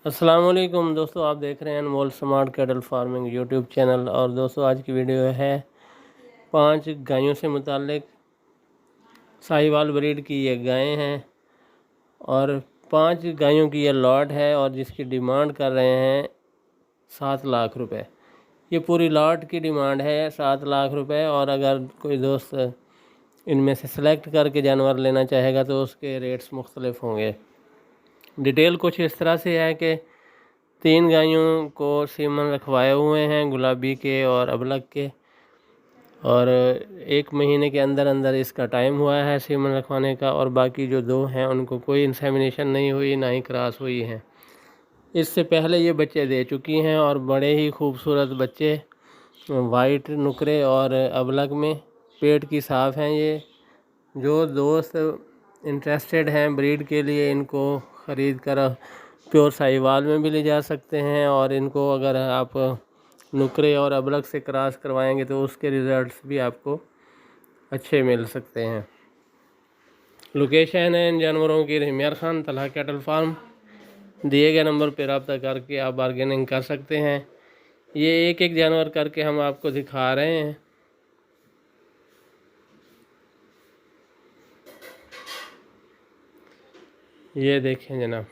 अस्सलाम वालेकुम दोस्तों, आप देख रहे हैं Anmol smart cattle farming YouTube channel. और दोस्तों आज की वीडियो है 5 गायों से मुताल्लिक। साहिवाल ब्रीड की ये गायें हैं और 5 गायों की ये लॉट है और जिसकी डिमांड कर रहे हैं 7 लाख रुपए। ये पूरी लॉट की डिमांड है 7 लाख रुपए। और अगर कोई दोस्त इनमें से सेलेक्ट करके जानवर लेना चाहेगा तो उसके रेट्स मुख्तलिफ होंगे। डिटेल कुछ इस तरह से है कि 3 गायों को सीमन रखवाए हुए हैं, गुलाबी के और अबलग के, और 1 महीने के अंदर अंदर इसका टाइम हुआ है सीमन रखवाने का। और बाकी जो 2 हैं उनको कोई इंसेमिनेशन नहीं हुई, ना ही क्रॉस हुई है। इससे पहले ये बच्चे दे चुकी हैं और बड़े ही खूबसूरत बच्चे, वाइट नुकरे और अबलग में, पेट की साफ़ हैं। ये जो दोस्त इंटरेस्टेड हैं ब्रीड के लिए इनको ख़रीद कर प्योर साहिवाल में भी ले जा सकते हैं। और इनको अगर आप नुकरे और अबलग से क्रॉस करवाएंगे तो उसके रिज़ल्ट्स भी आपको अच्छे मिल सकते हैं। लोकेशन है इन जानवरों की रिमियर खान तलहा कैटल फार्म। दिए गए नंबर पर रब्ता करके आप बार्गेनिंग कर सकते हैं। ये एक एक जानवर करके हम आपको दिखा रहे हैं। ये देखें जनाब,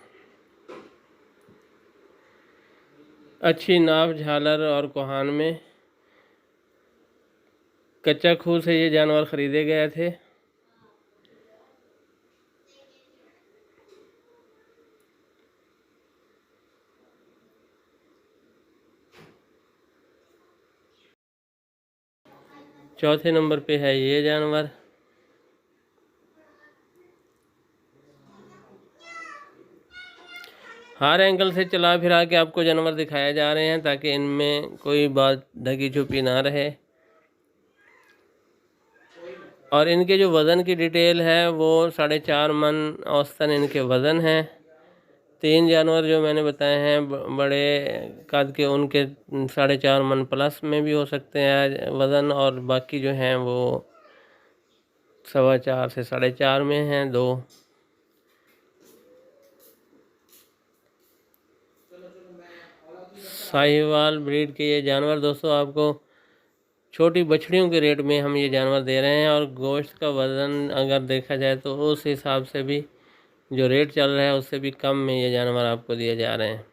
अच्छी नाप, झालर और कोहान में। कच्चा खूह से ये जानवर ख़रीदे गए थे। चौथे नंबर पे है ये जानवर। हर एंगल से चला फिरा के आपको जानवर दिखाए जा रहे हैं ताकि इनमें कोई बात ढकी छुपी ना रहे। और इनके जो वज़न की डिटेल है वो 4.5 मन औसतन इनके वज़न हैं। 3 जानवर जो मैंने बताए हैं बड़े कद के, उनके 4.5 मन प्लस में भी हो सकते हैं वज़न, और बाकी जो हैं वो 4.25 से 4.5 में हैं 2। साहिवाल ब्रीड के ये जानवर दोस्तों आपको छोटी बछड़ियों के रेट में हम ये जानवर दे रहे हैं। और गोश्त का वज़न अगर देखा जाए तो उस हिसाब से भी जो रेट चल रहा है उससे भी कम में ये जानवर आपको दिए जा रहे हैं।